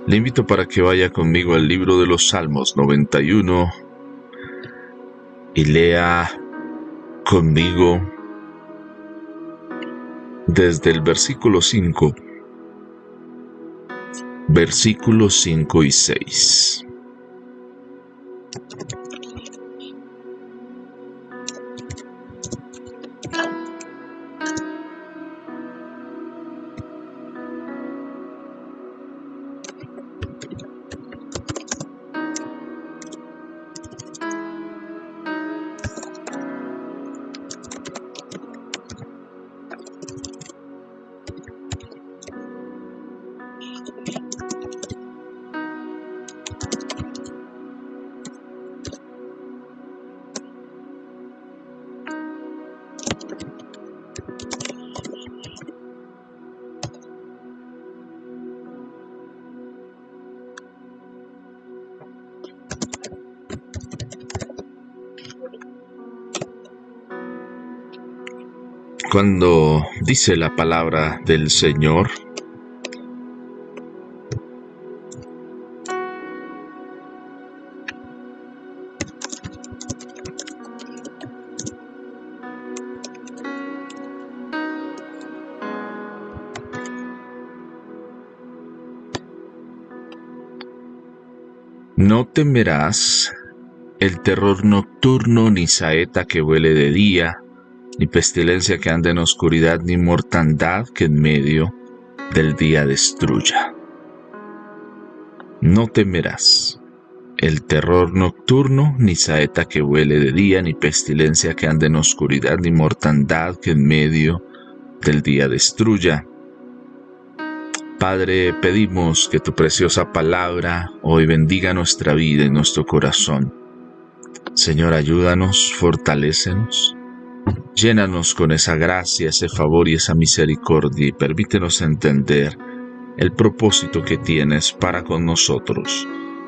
Le invito para que vaya conmigo al libro de los Salmos 91 y lea conmigo desde el versículo 5, versículos 5 y 6. Cuando dice la palabra del Señor, no temerás el terror nocturno, ni saeta que vuele de día, ni pestilencia que ande en oscuridad, ni mortandad que en medio del día destruya. No temerás el terror nocturno, ni saeta que vuele de día, ni pestilencia que ande en oscuridad, ni mortandad que en medio del día destruya. Padre, pedimos que tu preciosa palabra hoy bendiga nuestra vida y nuestro corazón. Señor, ayúdanos, fortalécenos, llénanos con esa gracia, ese favor y esa misericordia y permítenos entender el propósito que tienes para con nosotros.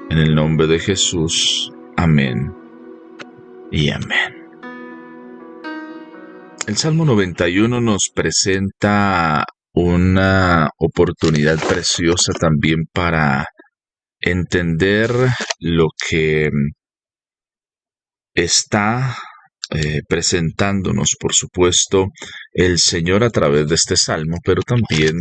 En el nombre de Jesús, amén y amén. El Salmo 91 nos presenta una oportunidad preciosa también para entender lo que está presentándonos, por supuesto, el Señor a través de este Salmo, pero también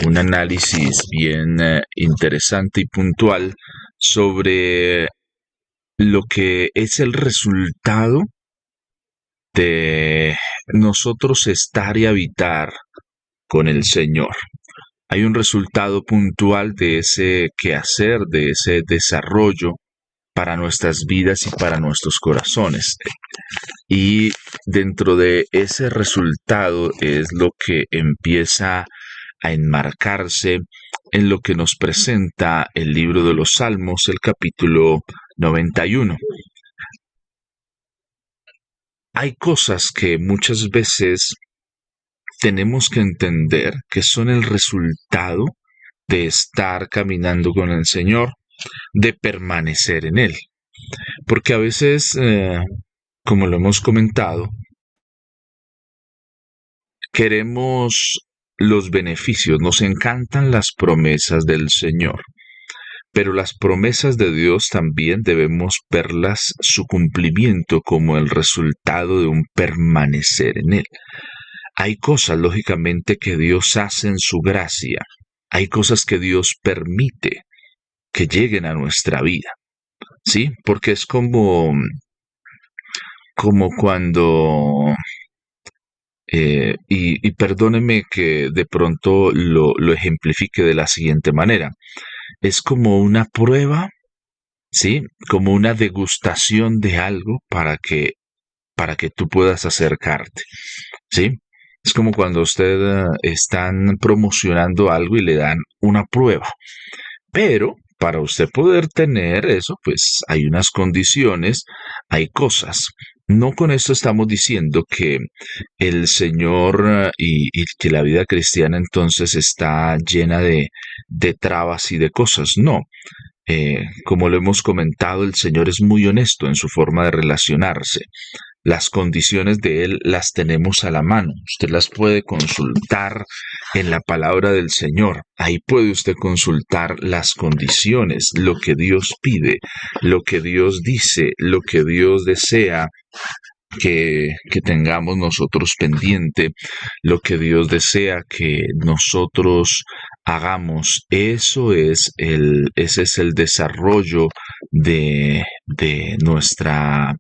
un análisis bien interesante y puntual sobre lo que es el resultado de nosotros estar y habitar con el Señor. Hay un resultado puntual de ese quehacer, de ese desarrollo para nuestras vidas y para nuestros corazones. Y dentro de ese resultado es lo que empieza a enmarcarse en lo que nos presenta el libro de los Salmos, el capítulo 91. Hay cosas que muchas veces tenemos que entender que son el resultado de estar caminando con el Señor, de permanecer en Él. Porque a veces, como lo hemos comentado, queremos los beneficios, nos encantan las promesas del Señor, pero las promesas de Dios también debemos verlas su cumplimiento como el resultado de un permanecer en Él. Hay cosas, lógicamente, que Dios hace en su gracia, hay cosas que Dios permite que lleguen a nuestra vida, ¿sí? Porque es como cuando... y perdóneme que de pronto lo ejemplifique de la siguiente manera. Es como una prueba, ¿sí? Como una degustación de algo para que tú puedas acercarte, ¿sí? Es como cuando usted están promocionando algo y le dan una prueba. Pero para usted poder tener eso, pues hay unas condiciones, hay cosas. No con esto estamos diciendo que el Señor y que la vida cristiana entonces está llena de trabas y de cosas. No, Como lo hemos comentado, el Señor es muy honesto en su forma de relacionarse. Las condiciones de Él las tenemos a la mano. Usted las puede consultar en la palabra del Señor. Ahí puede usted consultar las condiciones, lo que Dios pide, lo que Dios dice, lo que Dios desea que tengamos nosotros pendiente, lo que Dios desea que nosotros hagamos. Ese es el desarrollo de nuestra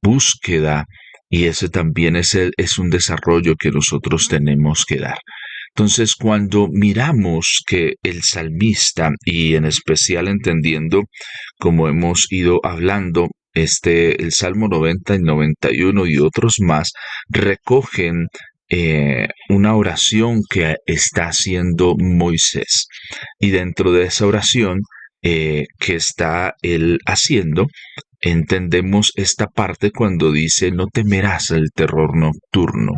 búsqueda, y ese también es un desarrollo que nosotros tenemos que dar. Entonces, cuando miramos que el salmista, y en especial entendiendo, como hemos ido hablando, el Salmo 90 y 91 y otros más, recogen una oración que está haciendo Moisés. Y dentro de esa oración que está él haciendo, entendemos esta parte cuando dice: no temerás el terror nocturno.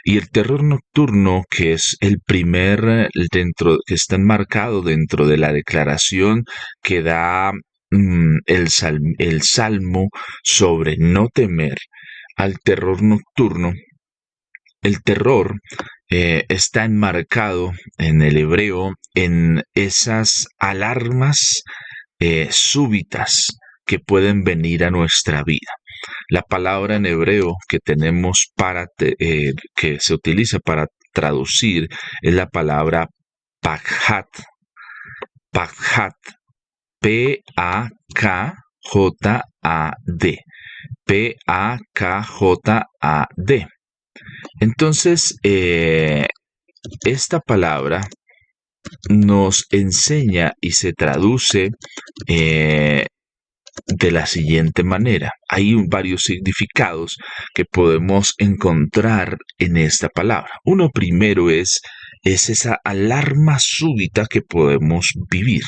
Y el terror nocturno, que es el primer que está enmarcado dentro de la declaración que da el salmo sobre no temer al terror nocturno. El terror está enmarcado en el hebreo en esas alarmas súbitas que pueden venir a nuestra vida. La palabra en hebreo que tenemos que se utiliza para traducir es la palabra pakhat. Pakhat. P-A-K-J-A-D. P-A-K-J-A-D. Entonces, esta palabra nos enseña y se traduce de la siguiente manera. Hay varios significados que podemos encontrar en esta palabra. Uno primero es esa alarma súbita que podemos vivir.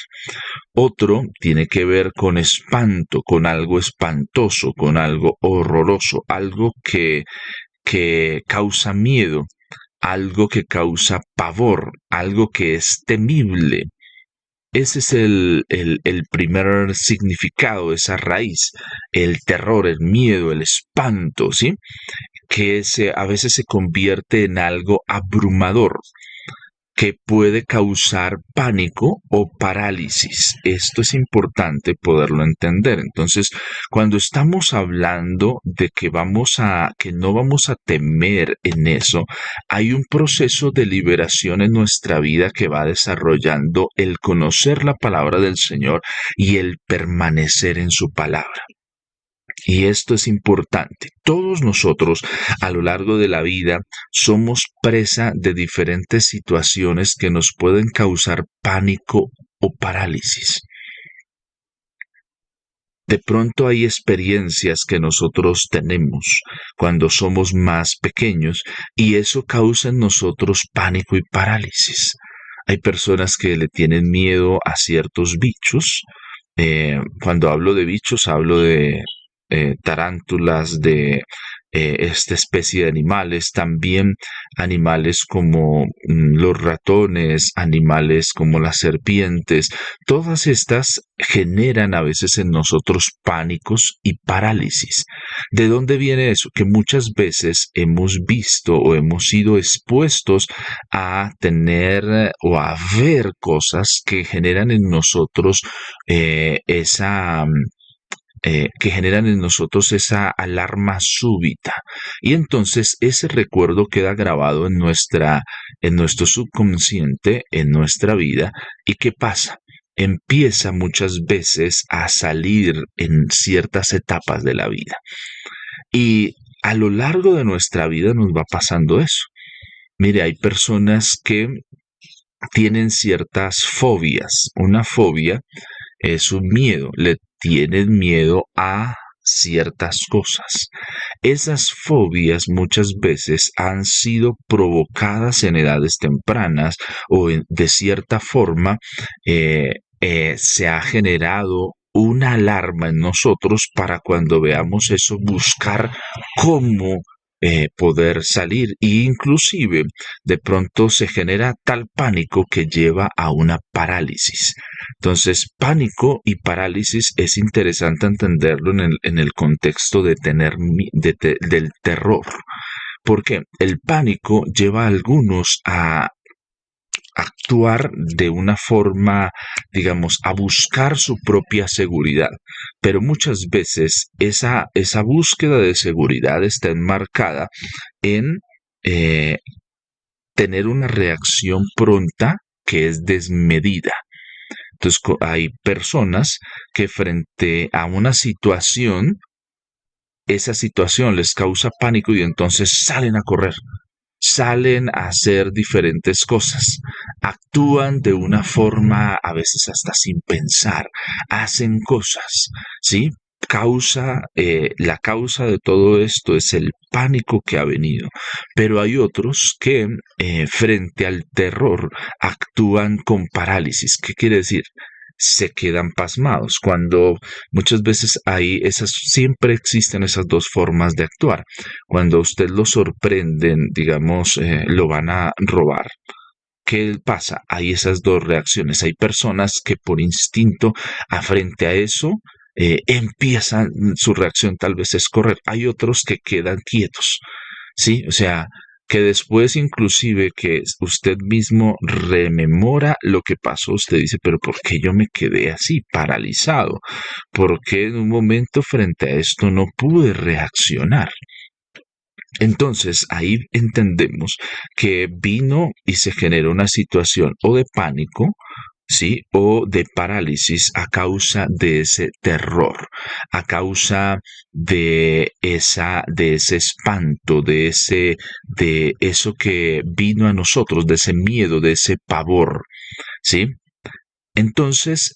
Otro tiene que ver con espanto, con algo espantoso, con algo horroroso, algo que causa miedo, algo que causa pavor, algo que es temible. Ese es el primer significado, esa raíz, el terror, el miedo, el espanto, ¿sí? Que a veces se convierte en algo abrumador, que puede causar pánico o parálisis. Esto es importante poderlo entender. Entonces, cuando estamos hablando de que no vamos a temer en eso, hay un proceso de liberación en nuestra vida que va desarrollando el conocer la palabra del Señor y el permanecer en su palabra. Y esto es importante. Todos nosotros a lo largo de la vida somos presa de diferentes situaciones que nos pueden causar pánico o parálisis. De pronto hay experiencias que nosotros tenemos cuando somos más pequeños y eso causa en nosotros pánico y parálisis. Hay personas que le tienen miedo a ciertos bichos. Cuando hablo de bichos, hablo de tarántulas, de esta especie de animales, también animales como los ratones, animales como las serpientes. Todas estas generan a veces en nosotros pánicos y parálisis. ¿De dónde viene eso? Que muchas veces hemos visto o hemos sido expuestos a tener o a ver cosas que generan en nosotros que generan en nosotros esa alarma súbita. Y entonces ese recuerdo queda grabado en nuestro subconsciente, en nuestra vida. ¿Y qué pasa? Empieza muchas veces a salir en ciertas etapas de la vida. Y a lo largo de nuestra vida nos va pasando eso. Mire, hay personas que tienen ciertas fobias. Una fobia es un miedo, le tienen miedo a ciertas cosas. Esas fobias muchas veces han sido provocadas en edades tempranas o de cierta forma se ha generado una alarma en nosotros para cuando veamos eso buscar cómo poder salir, e inclusive de pronto se genera tal pánico que lleva a una parálisis. Entonces, pánico y parálisis es interesante entenderlo en el contexto de del terror, porque el pánico lleva a algunos a actuar de una forma, digamos, a buscar su propia seguridad. Pero muchas veces esa búsqueda de seguridad está enmarcada en eh, tener una reacción pronta que es desmedida. Entonces hay personas que frente a una situación, esa situación les causa pánico y entonces salen a correr, salen a hacer diferentes cosas, actúan de una forma a veces hasta sin pensar, hacen cosas, ¿sí? La causa de todo esto es el pánico que ha venido, pero hay otros que frente al terror actúan con parálisis. ¿Qué quiere decir? Se quedan pasmados, cuando muchas veces siempre existen esas dos formas de actuar. Cuando a usted lo sorprenden, digamos, lo van a robar. ¿Qué pasa? Hay esas dos reacciones. Hay personas que por instinto, frente a eso, empiezan, su reacción tal vez es correr. Hay otros que quedan quietos, ¿sí? O sea, que después inclusive que usted mismo rememora lo que pasó, usted dice, pero ¿por qué yo me quedé así, paralizado? ¿Por qué en un momento frente a esto no pude reaccionar? Entonces ahí entendemos que vino y se generó una situación o de pánico, ¿sí? O de parálisis a causa de ese terror, a causa de ese espanto, de eso que vino a nosotros, de ese miedo, de ese pavor, ¿sí? Entonces,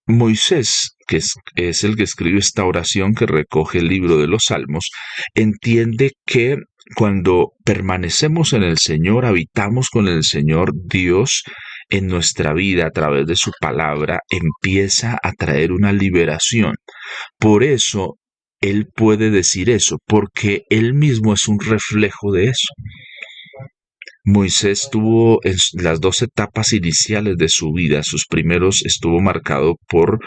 Moisés, es el que escribe esta oración que recoge el libro de los Salmos, entiende que cuando permanecemos en el Señor, habitamos con el Señor, Dios en nuestra vida a través de su palabra empieza a traer una liberación. Por eso Él puede decir eso, porque Él mismo es un reflejo de eso. Moisés tuvo en las dos etapas iniciales de su vida, sus primeros estuvo marcado por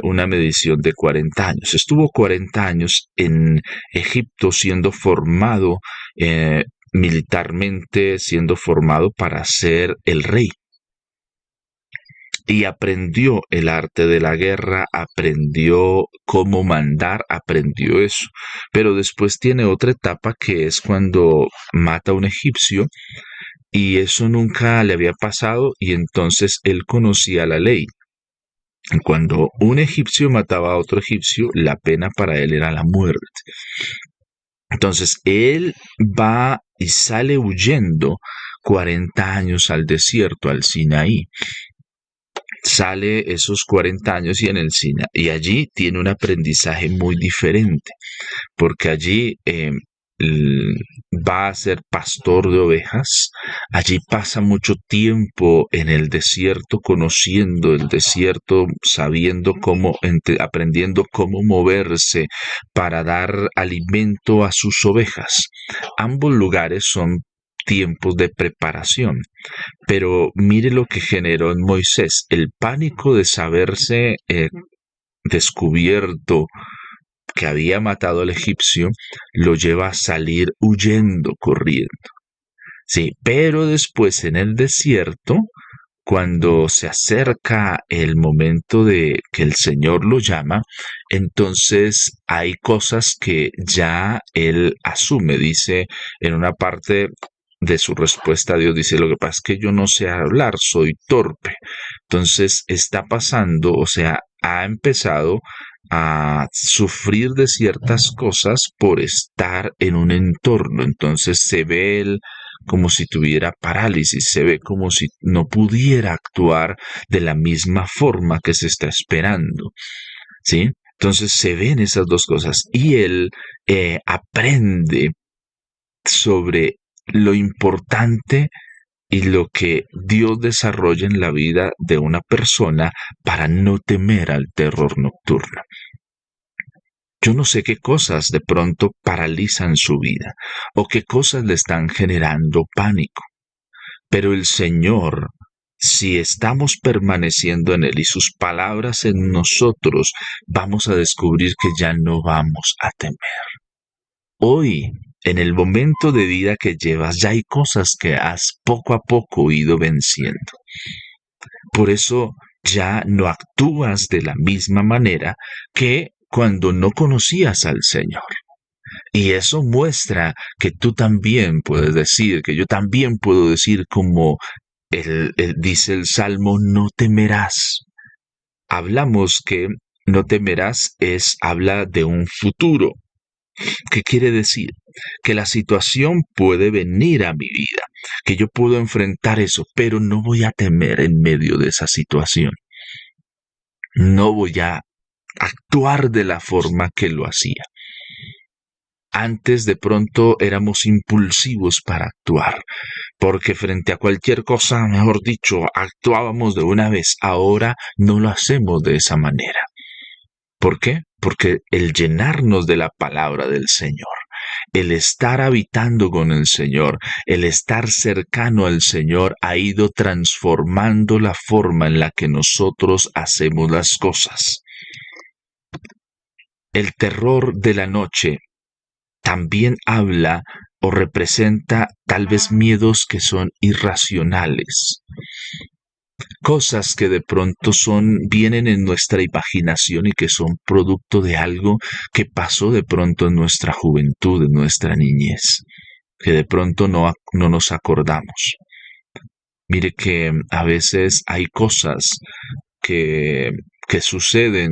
una medición de 40 años. Estuvo 40 años en Egipto siendo formado militarmente, siendo formado para ser el rey. Y aprendió el arte de la guerra, aprendió cómo mandar, aprendió eso. Pero después tiene otra etapa que es cuando mata a un egipcio y eso nunca le había pasado y entonces él conocía la ley. Cuando un egipcio mataba a otro egipcio, la pena para él era la muerte. Entonces él va y sale huyendo 40 años al desierto, al Sinaí. Sale esos 40 años y en el Sinaí, y allí tiene un aprendizaje muy diferente, porque allí va a ser pastor de ovejas, allí pasa mucho tiempo en el desierto, conociendo el desierto, sabiendo aprendiendo cómo moverse para dar alimento a sus ovejas. Ambos lugares son tiempos de preparación, pero mire lo que generó en Moisés, el pánico de saberse descubierto que había matado al egipcio, lo lleva a salir huyendo, corriendo. Sí, pero después en el desierto, cuando se acerca el momento de que el Señor lo llama, entonces hay cosas que ya él asume, dice en una parte de su respuesta a Dios, dice, lo que pasa es que yo no sé hablar, soy torpe. Entonces está pasando, o sea, ha empezado a sufrir de ciertas cosas por estar en un entorno. Entonces se ve él como si tuviera parálisis, se ve como si no pudiera actuar de la misma forma que se está esperando, ¿sí? Entonces se ven esas dos cosas y él aprende sobre lo importante y lo que Dios desarrolla en la vida de una persona para no temer al terror nocturno. Yo no sé qué cosas de pronto paralizan su vida o qué cosas le están generando pánico, pero el Señor si estamos permaneciendo en Él y sus palabras en nosotros, vamos a descubrir que ya no vamos a temer. Hoy, en el momento de vida que llevas, ya hay cosas que has poco a poco ido venciendo. Por eso ya no actúas de la misma manera que cuando no conocías al Señor. Y eso muestra que tú también puedes decir, que yo también puedo decir como dice el Salmo, no temerás. Hablamos que no temerás habla de un futuro. ¿Qué quiere decir? Que la situación puede venir a mi vida, que yo puedo enfrentar eso, pero no voy a temer en medio de esa situación. No voy a actuar de la forma que lo hacía. Antes de pronto éramos impulsivos para actuar, porque frente a cualquier cosa, mejor dicho, actuábamos de una vez. Ahora no lo hacemos de esa manera. ¿Por qué? Porque el llenarnos de la palabra del Señor, el estar habitando con el Señor, el estar cercano al Señor ha ido transformando la forma en la que nosotros hacemos las cosas. El terror de la noche también habla o representa tal vez miedos que son irracionales. Cosas que de pronto vienen en nuestra imaginación y que son producto de algo que pasó de pronto en nuestra juventud, en nuestra niñez, que de pronto no nos acordamos. Mire que a veces hay cosas que suceden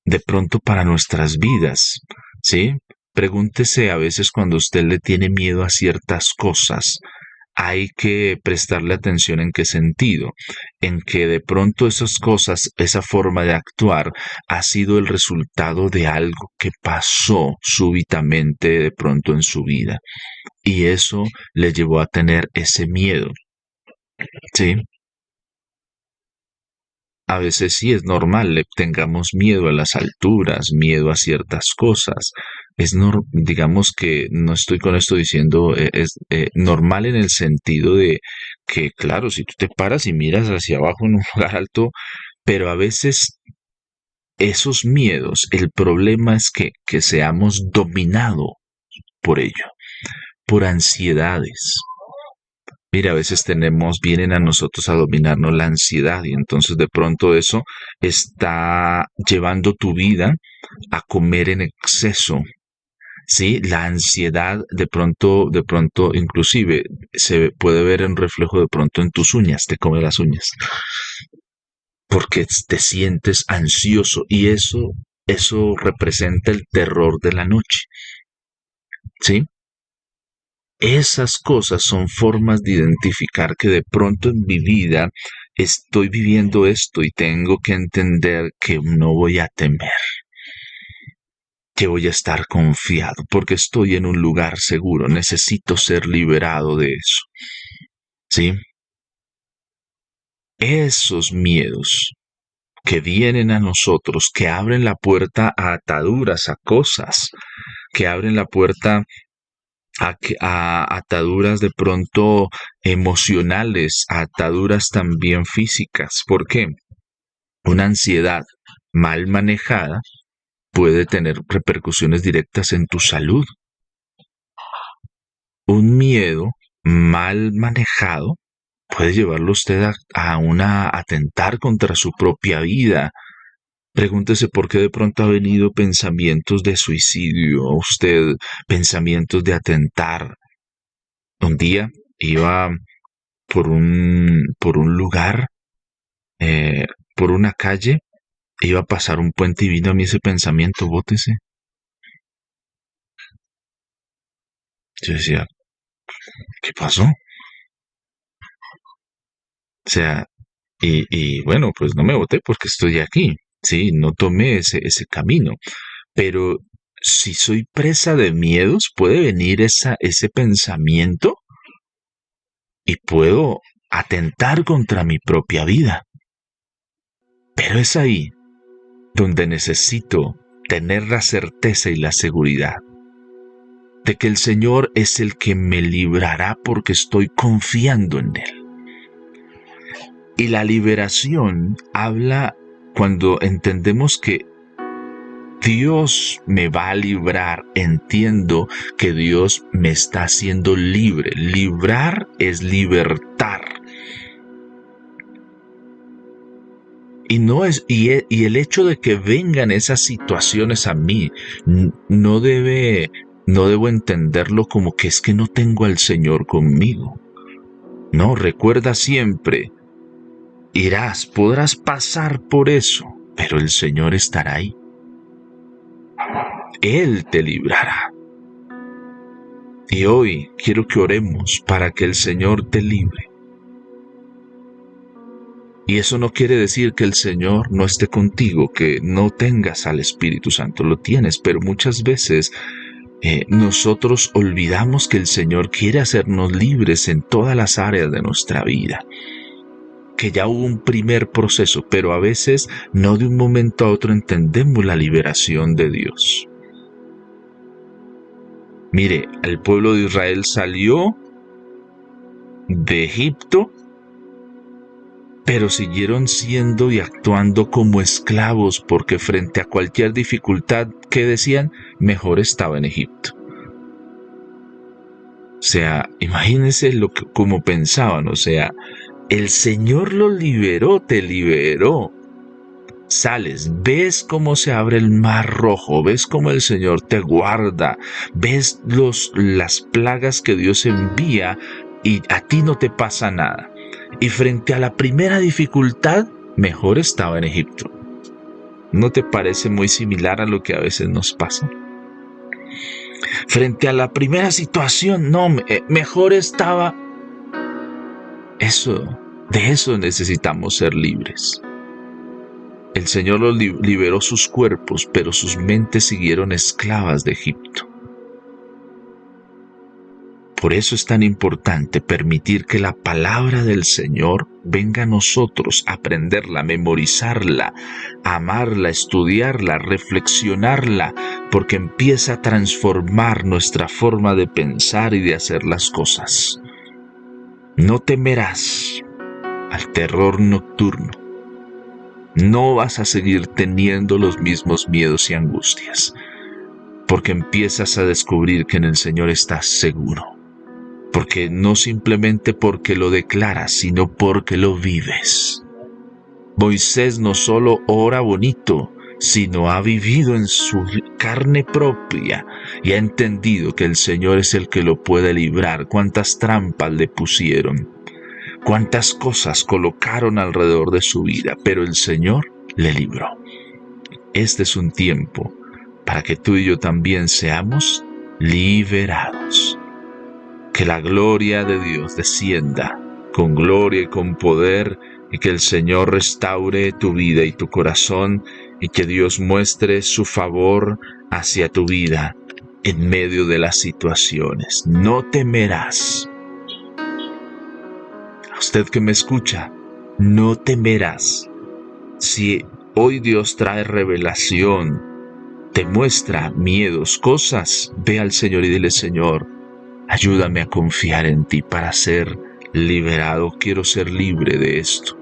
de pronto para nuestras vidas, ¿sí? Pregúntese a veces cuando usted le tiene miedo a ciertas cosas, hay que prestarle atención en qué sentido, en que de pronto esas cosas, esa forma de actuar ha sido el resultado de algo que pasó súbitamente de pronto en su vida y eso le llevó a tener ese miedo, ¿sí? A veces sí es normal, le tengamos miedo a las alturas, miedo a ciertas cosas. Digamos que no estoy con esto diciendo, es normal en el sentido de que, claro, si tú te paras y miras hacia abajo en un lugar alto, pero a veces esos miedos, el problema es que seamos dominados por ello, por ansiedades. Mira, a veces vienen a nosotros a dominarnos la ansiedad y entonces de pronto eso está llevando tu vida a comer en exceso. Sí, la ansiedad de pronto, inclusive se puede ver en reflejo de pronto en tus uñas, te come las uñas, porque te sientes ansioso y eso representa el terror de la noche. ¿Sí? Esas cosas son formas de identificar que de pronto en mi vida estoy viviendo esto y tengo que entender que no voy a temer, que voy a estar confiado porque estoy en un lugar seguro, necesito ser liberado de eso. ¿Sí? Esos miedos que vienen a nosotros, que abren la puerta a ataduras, a cosas, que abren la puerta a ataduras de pronto emocionales, a ataduras también físicas. ¿Por qué? Una ansiedad mal manejada puede tener repercusiones directas en tu salud. Un miedo mal manejado puede llevarlo usted a atentar contra su propia vida. Pregúntese por qué de pronto ha venido pensamientos de suicidio, a usted pensamientos de atentar. Un día iba por un lugar, por una calle, iba a pasar un puente y vino a mí ese pensamiento, bótese. Yo decía, ¿qué pasó? O sea, y bueno, pues no me boté porque estoy aquí, sí, no tomé ese camino, pero si soy presa de miedos, puede venir ese pensamiento y puedo atentar contra mi propia vida. Pero es ahí donde necesito tener la certeza y la seguridad de que el Señor es el que me librará porque estoy confiando en Él. Y la liberación habla cuando entendemos que Dios me va a librar, entiendo que Dios me está haciendo libre. Librar es libertar. Y el hecho de que vengan esas situaciones a mí, no debo entenderlo como que es que no tengo al Señor conmigo. No, recuerda siempre, podrás pasar por eso, pero el Señor estará ahí. Él te librará. Y hoy quiero que oremos para que el Señor te libre. Y eso no quiere decir que el Señor no esté contigo, que no tengas al Espíritu Santo, lo tienes, pero muchas veces nosotros olvidamos que el Señor quiere hacernos libres en todas las áreas de nuestra vida. Que ya hubo un primer proceso, pero a veces no de un momento a otro entendemos la liberación de Dios. Mire, el pueblo de Israel salió de Egipto, pero siguieron siendo y actuando como esclavos porque frente a cualquier dificultad que decían, mejor estaba en Egipto. O sea, imagínense como pensaban, o sea, el Señor los liberó, te liberó. Sales, ves cómo se abre el mar rojo, ves cómo el Señor te guarda, ves las plagas que Dios envía y a ti no te pasa nada. Y frente a la primera dificultad, mejor estaba en Egipto. ¿No te parece muy similar a lo que a veces nos pasa? Frente a la primera situación, no, mejor estaba. De eso necesitamos ser libres. El Señor los liberó sus cuerpos, pero sus mentes siguieron esclavas de Egipto. Por eso es tan importante permitir que la palabra del Señor venga a nosotros, aprenderla, memorizarla, amarla, estudiarla, reflexionarla, porque empieza a transformar nuestra forma de pensar y de hacer las cosas. No temerás al terror nocturno. No vas a seguir teniendo los mismos miedos y angustias, porque empiezas a descubrir que en el Señor estás seguro. Porque no simplemente porque lo declaras, sino porque lo vives. Moisés no solo ora bonito, sino ha vivido en su carne propia y ha entendido que el Señor es el que lo puede librar. Cuántas trampas le pusieron, cuántas cosas colocaron alrededor de su vida, pero el Señor le libró. Este es un tiempo para que tú y yo también seamos liberados. Que la gloria de Dios descienda con gloria y con poder, y que el Señor restaure tu vida y tu corazón, y que Dios muestre su favor hacia tu vida en medio de las situaciones. No temerás. A usted que me escucha, no temerás. Si hoy Dios trae revelación, te muestra miedos, cosas, ve al Señor y dile: Señor, ayúdame a confiar en ti para ser liberado. Quiero ser libre de esto,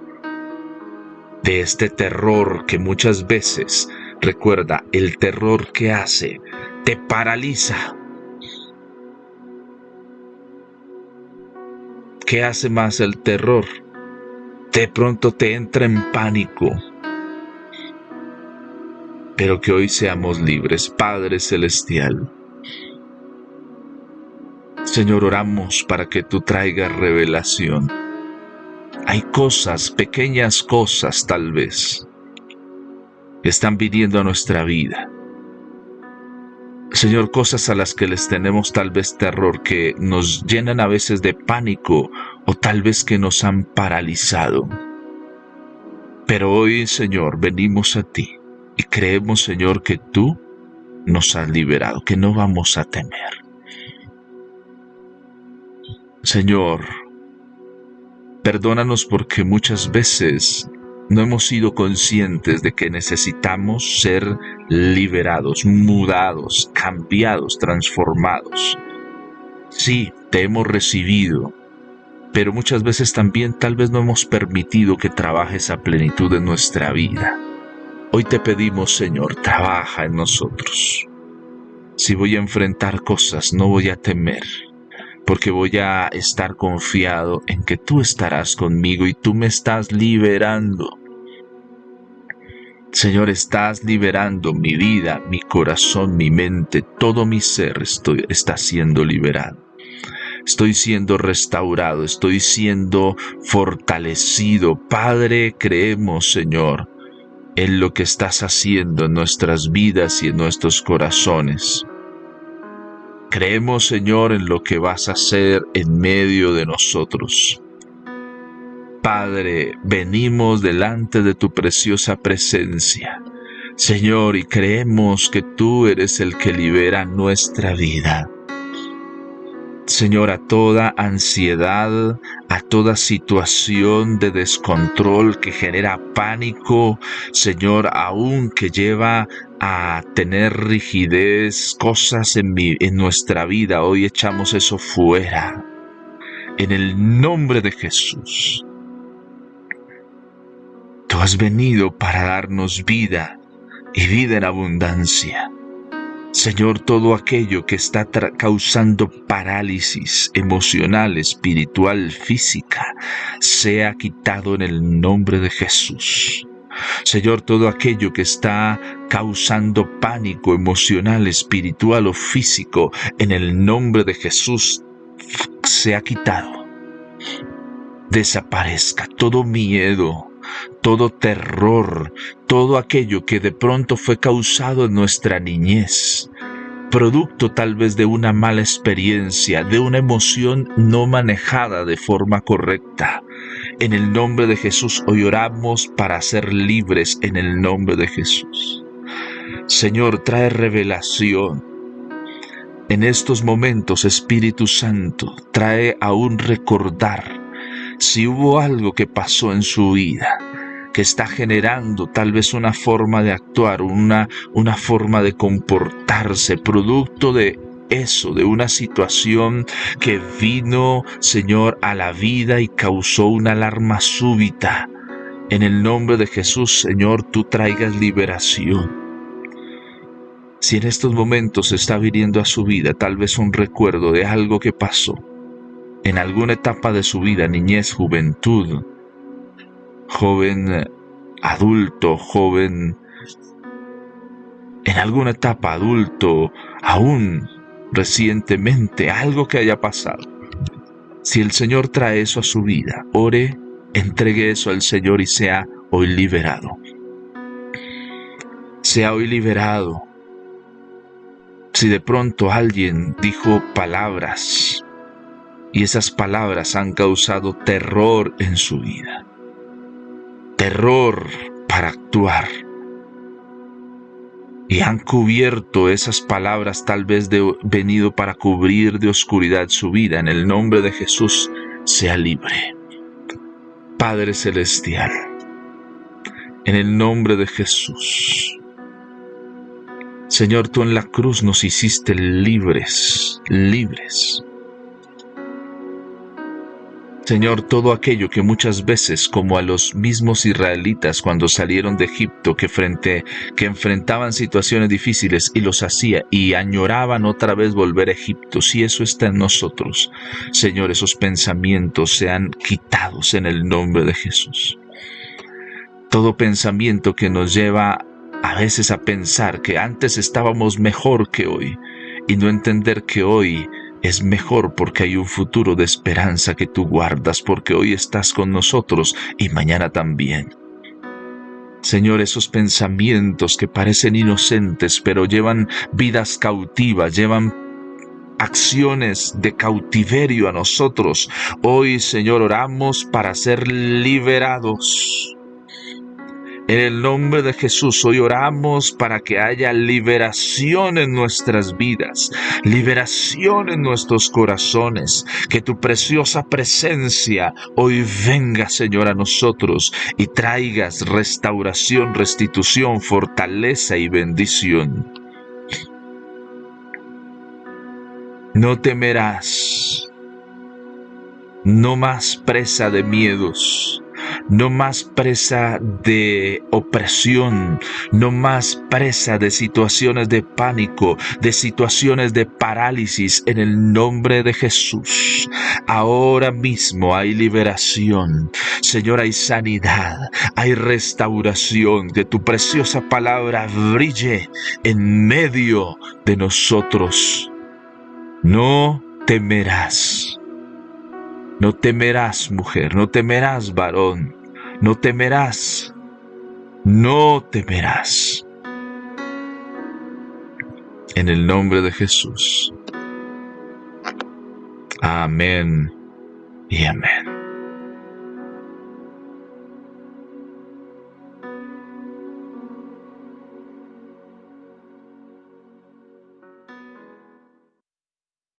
de este terror que muchas veces, recuerda, el terror que hace, te paraliza. ¿Qué hace más el terror? De pronto te entra en pánico. Pero que hoy seamos libres, Padre Celestial. Señor, oramos para que tú traigas revelación. Hay cosas, pequeñas cosas tal vez, que están viniendo a nuestra vida. Señor, cosas a las que les tenemos tal vez terror, que nos llenan a veces de pánico o tal vez que nos han paralizado. Pero hoy, Señor, venimos a ti y creemos, Señor, que tú nos has liberado, que no vamos a temer. Señor, perdónanos porque muchas veces no hemos sido conscientes de que necesitamos ser liberados, mudados, cambiados, transformados. Sí, te hemos recibido, pero muchas veces también tal vez no hemos permitido que trabajes a plenitud en nuestra vida. Hoy te pedimos, Señor, trabaja en nosotros. Si voy a enfrentar cosas, no voy a temer, porque voy a estar confiado en que tú estarás conmigo y tú me estás liberando. Señor, estás liberando mi vida, mi corazón, mi mente, todo mi ser está siendo liberado. Estoy siendo restaurado, estoy siendo fortalecido. Padre, creemos, Señor, en lo que estás haciendo en nuestras vidas y en nuestros corazones. Creemos, Señor, en lo que vas a hacer en medio de nosotros. Padre, venimos delante de tu preciosa presencia, Señor, y creemos que tú eres el que libera nuestra vida. Señor, a toda ansiedad, a toda situación de descontrol que genera pánico, Señor, aún que lleva a tener rigidez, cosas en nuestra vida, hoy echamos eso fuera. En el nombre de Jesús. Tú has venido para darnos vida y vida en abundancia. Señor, todo aquello que está causando parálisis emocional, espiritual, física, sea quitado en el nombre de Jesús. Señor, todo aquello que está causando pánico emocional, espiritual o físico, en el nombre de Jesús, sea quitado. Desaparezca todo miedo, todo terror, todo aquello que de pronto fue causado en nuestra niñez, producto tal vez de una mala experiencia, de una emoción no manejada de forma correcta. En el nombre de Jesús hoy oramos para ser libres en el nombre de Jesús. Señor, trae revelación. En estos momentos, Espíritu Santo, trae aún recordar si hubo algo que pasó en su vida, que está generando tal vez una forma de actuar, una forma de comportarse, producto de eso, de una situación que vino, Señor, a la vida y causó una alarma súbita. En el nombre de Jesús, Señor, tú traigas liberación. Si en estos momentos está viniendo a su vida tal vez un recuerdo de algo que pasó, en alguna etapa de su vida, niñez, juventud, joven adulto, joven, en alguna etapa adulto, aún recientemente, algo que haya pasado. Si el Señor trae eso a su vida, ore, entregue eso al Señor y sea hoy liberado. Sea hoy liberado. Si de pronto alguien dijo palabras y esas palabras han causado terror en su vida, terror para actuar, y han cubierto esas palabras tal vez venido para cubrir de oscuridad su vida, en el nombre de Jesús, sea libre. Padre Celestial, en el nombre de Jesús, Señor, tú en la cruz nos hiciste libres, libres. Señor, todo aquello que muchas veces, como a los mismos israelitas cuando salieron de Egipto, que enfrentaban situaciones difíciles y los hacía y añoraban otra vez volver a Egipto, si eso está en nosotros, Señor, esos pensamientos sean quitados en el nombre de Jesús. Todo pensamiento que nos lleva a veces a pensar que antes estábamos mejor que hoy y no entender que hoy es mejor porque hay un futuro de esperanza que tú guardas, porque hoy estás con nosotros y mañana también. Señor, esos pensamientos que parecen inocentes pero llevan vidas cautivas, llevan acciones de cautiverio a nosotros. Hoy, Señor, oramos para ser liberados. En el nombre de Jesús, hoy oramos para que haya liberación en nuestras vidas, liberación en nuestros corazones, que tu preciosa presencia hoy venga, Señor, a nosotros y traigas restauración, restitución, fortaleza y bendición. No temerás, No más presa de miedos, no más presa de opresión, no más presa de situaciones de pánico, de situaciones de parálisis en el nombre de Jesús. Ahora mismo hay liberación, Señor, hay sanidad, hay restauración, que tu preciosa palabra brille en medio de nosotros. No temerás. No temerás, mujer, no temerás, varón, no temerás, no temerás. En el nombre de Jesús. Amén y amén.